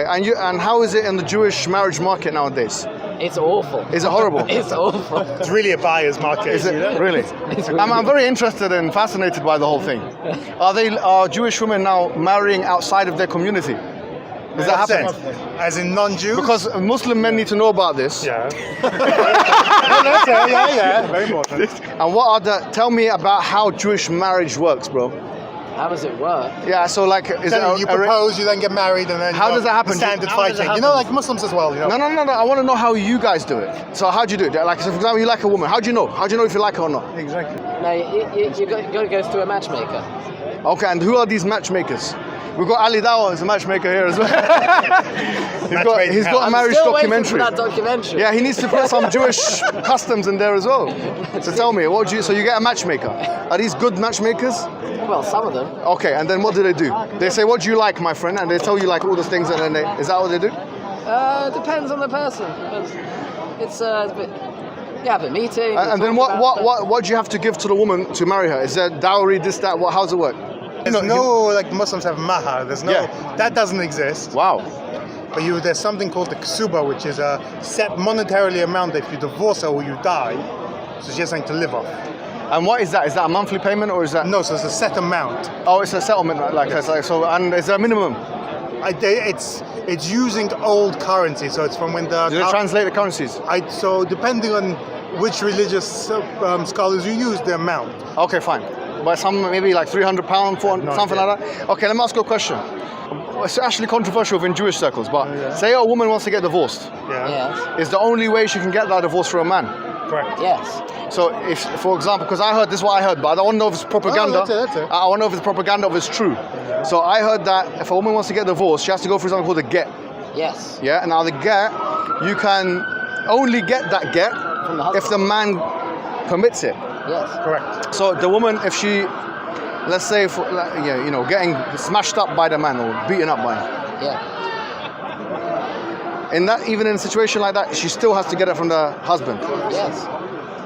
and how is it in the Jewish marriage market nowadays? It's awful. Is it horrible? It's awful. It's really a buyer's market. Is it really? I'm very interested and fascinated by the whole thing. Are Jewish women now marrying outside of their community? Is that happening? As in non-Jews? Because Muslim men need to know about this. Yeah. yeah, very important. And tell me about how Jewish marriage works, bro. How does it work? Yeah, so like, You propose, you then get married, and then how does that happen? The standard fighting. You know, like Muslims as well. You know? No. I want to know how you guys do it. So how do you do it? Like, so for example, you like a woman. How do you know? How do you know if you like her or not? Exactly. No, you got to go through a matchmaker. Okay, and who are these matchmakers? We've got Ali Dawa as a matchmaker here as well. he's got a marriage Still documentary. waiting for that documentary. Yeah, he needs to put some Jewish customs in there as well. So tell me, so you get a matchmaker. Are these good matchmakers? Well, some of them. Okay, and then what do? They say, what do you like, my friend? And they tell you like all those things, and then is that what they do? Depends on the person. It's a bit. You have a meeting. And then what do you have to give to the woman to marry her? Is there dowry, this, that? How does it work? There's like Muslims have mahar. There's no, that doesn't exist. Wow. But there's something called the ksuba, which is a set monetarily amount that if you divorce her or you die, so she has something to live off. And what is that? Is that a monthly payment or is that? No, so it's a set amount. Oh, it's a settlement, like so. And is there a minimum? It's using old currency, so it's from when the. Do they translate the currencies? So depending on which religious scholars you use, the amount. Okay, fine. But some maybe like £300, $400, something like that. Okay, let me ask you a question. It's actually controversial within Jewish circles, but say a woman wants to get divorced. Yes. Is the only way she can get that divorce for a man? Correct. Yes. So if, for example, because this is what I heard, but I don't want to know if it's propaganda. That's it. I want to know if it's propaganda or if it's true. So I heard that if a woman wants to get divorced, she has to go through something called a get. Yes. Yeah, and now the get, you can only get that get if the man permits it. Yes. Correct. So the woman, if she, let's say, getting smashed up by the man or beaten up by him. Yeah. Even in a situation like that, she still has to get it from the husband. Yes.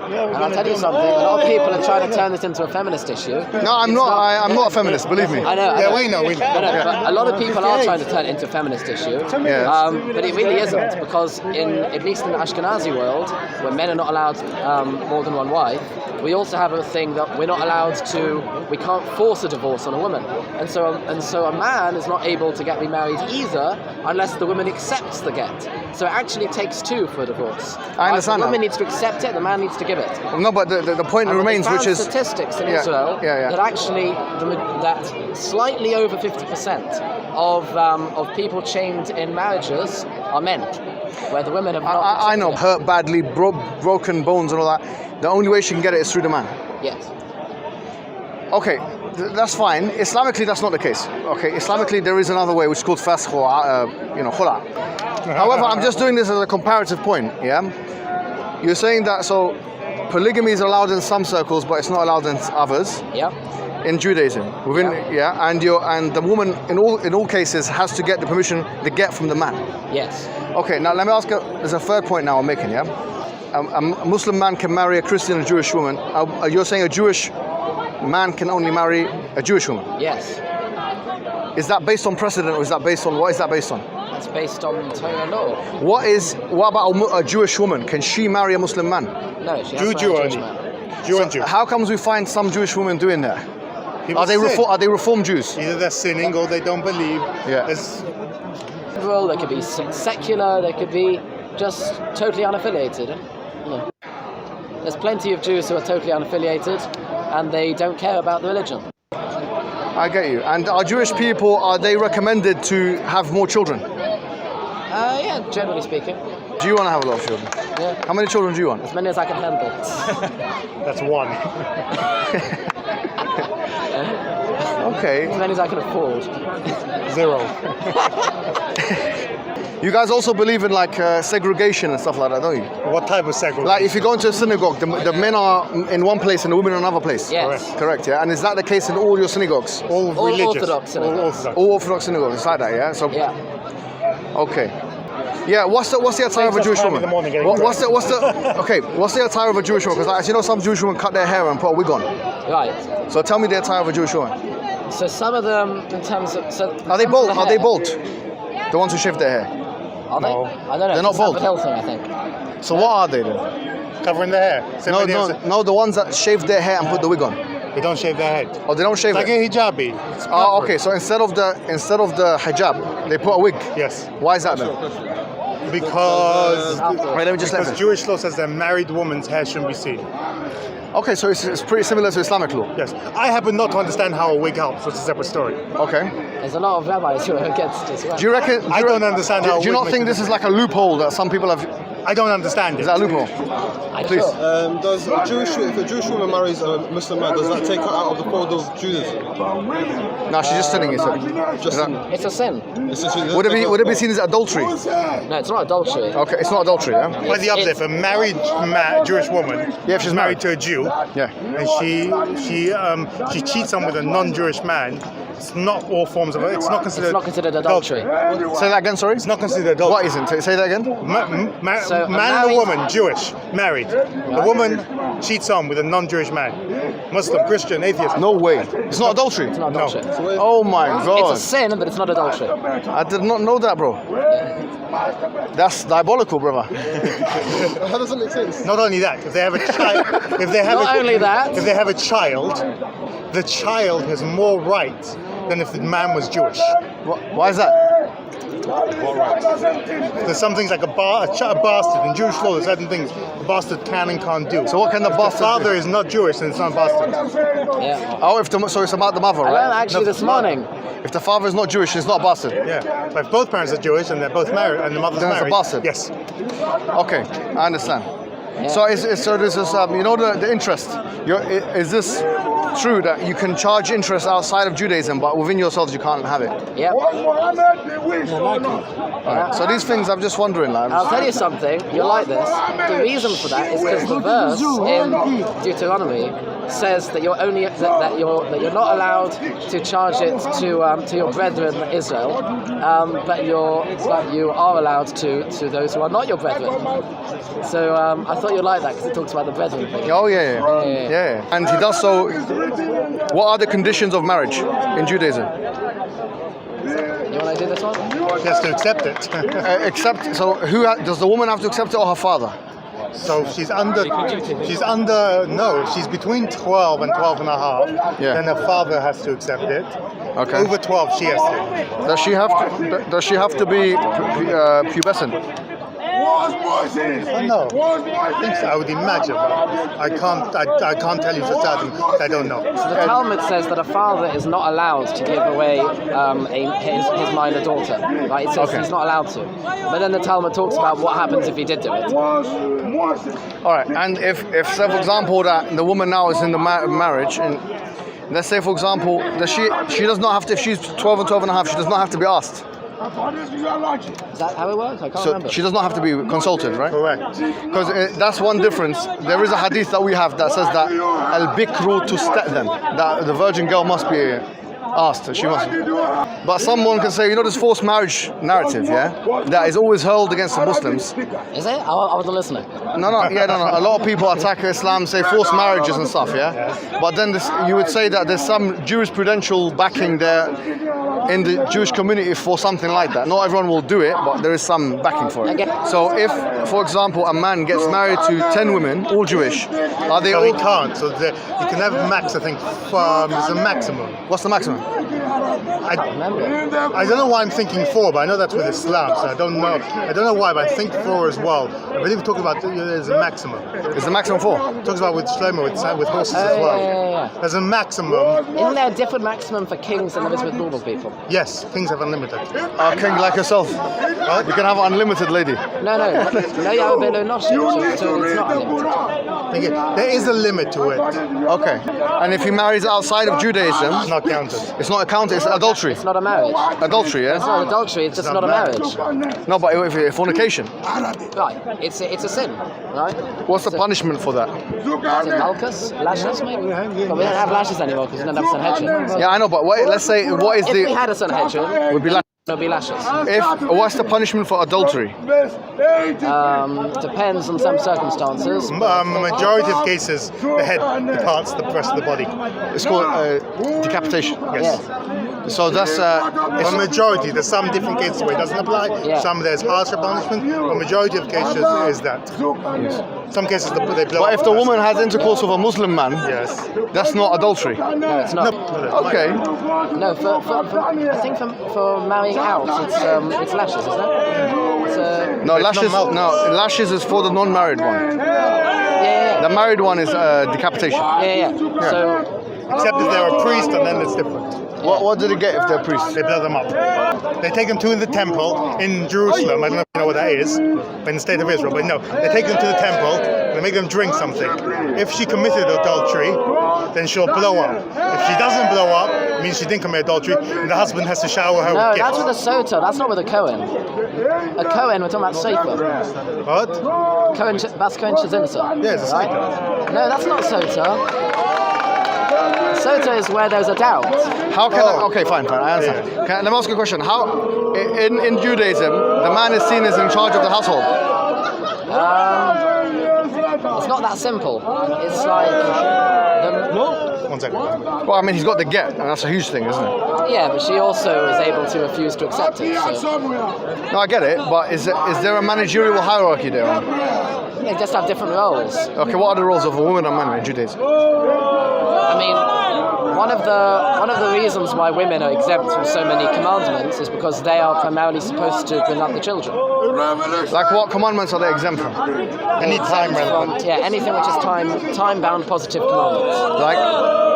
And I'll tell you something, a lot of people are trying to turn this into a feminist issue. No, I'm not a feminist, believe me. I know. We know. But a lot of people are trying to turn it into a feminist issue. Yeah. But it really isn't, because at least in the Ashkenazi world, where men are not allowed more than one wife, we also have a thing that we can't force a divorce on a woman. And so a man is not able to get remarried either unless the woman accepts the get. So it actually takes two for a divorce. I understand the woman that. needs to accept it, the man needs to give it. No, but the point remains, which is statistics in Israel that actually that slightly over 50% of people chained in marriages are men, where the women have not. I know, hurt badly, broken bones and all that. The only way she can get it is through the man. Yes. Okay, that's fine. Islamically, that's not the case. Okay, Islamically, there is another way, which is called fasq or khula. However, I'm just doing this as a comparative point. Yeah, you're saying that polygamy is allowed in some circles, but it's not allowed in others. Yeah. In Judaism, and the woman in all cases has to get the permission, the get from the man. Yes. Okay, now let me ask you. There's a third point now I'm making. Yeah, a Muslim man can marry a Christian and a Jewish woman. You're saying a Jewish man can only marry a Jewish woman? Yes. Is that based on precedent, or is that based on what is that based on? It's based on Torah law. What about a Jewish woman? Can she marry a Muslim man? No, she has to marry a Jewish man. Jew and Jew. How comes we find some Jewish women doing that? Are they Reform Jews? Either they're sinning or they don't believe. Yeah. Well, they could be secular. They could be just totally unaffiliated. Yeah. There's plenty of Jews who are totally unaffiliated, and they don't care about the religion. I get you. And are Jewish people, are they recommended to have more children? Yeah, generally speaking. Do you want to have a lot of children? Yeah. How many children do you want? As many as I can handle. That's one. Okay. As many as I can afford. 0. You guys also believe in segregation and stuff like that, don't you? What type of segregation? Like if you go into a synagogue, the men are in one place and the women in another place. Yes. Correct, yeah. And is that the case in all your synagogues? All religious. Orthodox synagogues. All Orthodox synagogues, it's like that, yeah? So, yeah. Okay. Yeah, what's the attire of a Jewish woman? What's the attire of a Jewish woman? Because as you know, some Jewish women cut their hair and put a wig on. Right. So tell me the attire of a Jewish woman. So some of them, in terms of... Are they bald? The ones who shave their hair. Are they? No. I don't know. They're it's not a bald. Hill thing, I think. So what are they then? Covering the hair. No, the ones that shave their hair and put the wig on. They don't shave their head. Oh, they don't shave Like it. a hijabi. It's Oh, covered. okay. So instead of the hijab, they put a wig. Yes. Why is that then? Because Wait, let me just let because me. Jewish law says that married woman's hair shouldn't be seen. Okay, so it's pretty similar to Islamic law. Yes. I happen not to understand how a wig helps, which is a separate story. Okay. There's a lot of rabbis who are against it as well. Do you reckon? I don't understand how. Do you a wig not think makes this is like a loophole that some people have? I don't understand Is it. that a loophole? Please. Does if a Jewish woman marries a Muslim man, does that take her out of the fold of Judaism? No, she's just sinning. You said. Just It's a sin. Would it be seen as adultery? No, it's not adultery. Okay, it's not adultery, yeah. What's the opposite? If a married Jewish woman, Yeah, if she's married to a Jew, Yeah. and she cheats on with a non-Jewish man, it's not all forms of it. It's not considered. It's not considered adultery. Say that again. Sorry. It's not considered adultery. What isn't? Say that again. So a man and a married- woman, Jewish, married. The woman cheats on with a non-Jewish man, Muslim, Christian, atheist. No way. It's not adultery. It's not adultery. Oh my It's a god. sin, but it's not adultery. I did not know that, bro. That's diabolical, brother. How does it make sense? Not only that, if they have a child, if they have Not only that. if they have a child, the child has more rights than if the man was Jewish. Why is that? There's some things like a bastard. In Jewish law, there's certain things a bastard can and can't do. So what can the If bastard the father do? is not Jewish, then it's not a bastard. Yeah. Oh, so it's about the mother, I learned right? actually this morning. If the father is not Jewish, it's not a bastard. Yeah. But if both parents are Jewish and they're both married and the mother's Then it's a married, bastard. yes. Okay, I understand. Yeah. So so this is the interest. Is this true that you can charge interest outside of Judaism, but within yourselves you can't have it? Yeah. Alright. So these things I'm just wondering, like. I'll tell you something. You'll like this. The reason for that is because the verse in Deuteronomy says that you're only that you're not allowed to charge it to your brethren Israel, but you are allowed to those who are not your brethren. So I thought you'd like that because it talks about the brethren thing. Oh yeah. And he does so. What are the conditions of marriage in Judaism? You want to do this one? She has to accept it. Except, so does the woman have to accept it or her father? So she's between 12 and 12 and a half. Yeah. Then her father has to accept it. Okay. Over 12, she has to. Does she have to be pubescent? No. I think so. I would imagine, but I can't tell you for certain. I don't know. The Talmud says that a father is not allowed to give away his minor daughter. Right? It says Okay. he's not allowed to. But then the Talmud talks about what happens if he did do it. All right. And if say for example that the woman now is in the marriage, and let's say for example that she does not have to, if she's 12 and 12 and a half, she does not have to be asked. Is that how it works? I can't So remember. she does not have to be consulted, right? Correct. Because that's one difference. There is a hadith that we have that says that al-bikru tusta'dhan, that the virgin girl must be asked. She must. But someone can say, this forced marriage narrative, yeah, that is always hurled against the Muslims. Is it? I wasn't listening. No. A lot of people attack Islam, say forced marriages and stuff, yeah. But then you would say that there's some jurisprudential backing there in the Jewish community for something like that. Not everyone will do it, but there is some backing for it. Okay. So if, for example, a man gets married to 10 women, all Jewish, are they So all? he can't. So you can have max. I think there's a maximum. What's the maximum? I don't know why I'm thinking 4, but I know that's with Islam, so I don't know. I don't know why, but I think 4 as well. I believe we're talking about there's a maximum. Is the maximum 4? It talks about with Shlomo, with horses as well. Yeah. There's a maximum. Isn't there a different maximum for kings than there is with normal people? Yes, kings have unlimited. A king like yourself. You can have an unlimited lady. No, you have a bit of nosh, so it's not unlimited. There is a limit to it. Okay. And if he marries outside of Judaism, It's not counted. it's not a count, it's adultery. It's not a marriage. Adultery, It's yeah? not adultery, it's just It's not a not marriage. No, but if fornication, Right, it's a sin, right? what's the punishment for that? Is it malchus? Lashes, maybe? But we don't have lashes anymore because we don't have Sanhedrin. Yeah, I know, but let's say, what is If we the... had a Sanhedrin, Would be like, there'll be lashes. what's the punishment for adultery? Depends on some circumstances. Majority of cases, the head departs the rest of the body. It's called decapitation. Yes. Yeah. So that's A majority, there's some different cases where it doesn't apply, Yeah. some there's harsher punishment, but majority of cases is that. Some cases they blow but up if the first. woman has intercourse with a Muslim man, Yes. that's not adultery. No, it's not. Okay. No, I think for marrying out, it's lashes, isn't it? It's, No, It's lashes. not No, lashes is for the non-married one. yeah. The married one is decapitation. Yeah. So, Except if they're a priest, and then it's different. What do they get if they're priests? They blow them up. They take them to the temple in Jerusalem. I don't know if you know what that is, in the state of Israel, but no. They take them to the temple, they make them drink something. If she committed adultery, then she'll blow up. If she doesn't blow up, it means she didn't commit adultery, and the husband has to shower her no, with that's gifts. with a sota. That's not with a Cohen. A Cohen, we're talking about sefer. What? Cohen, that's Cohen Shazimsa. Yeah, it's a right? sefer. No, that's not sota. Sota is where there's a doubt. How can Oh. okay, fine, I understand. Let me ask you a question. How in Judaism the man is seen as in charge of the household? It's not that simple. It's like One second. Well, I mean, he's got the get, and that's a huge thing, isn't it? yeah, but she also is able to refuse to accept it. So No, I get it, but is there a managerial hierarchy there? they just have different roles. Okay, what are the roles of a woman and man in Judaism? I mean, one of the reasons why women are exempt from so many commandments is because they are primarily supposed to bring up the children. Like, what commandments are they exempt from? Any time relevant. Yeah, anything which is time-bound positive commandments. Like,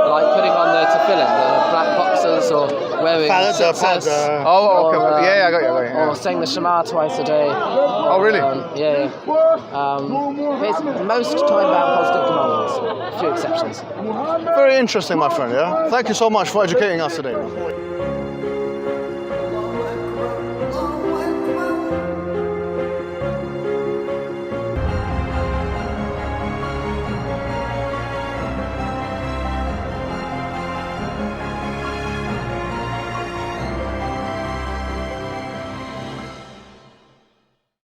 Like putting on the tefillin, the black boxers, or wearing tzitzis, oh, okay, or, yeah, I got you. or saying the Shema twice a day. Oh, really? It's most time-bound positive commandments. A few exceptions. Very interesting, my friend. Yeah. Thank you so much for educating us today.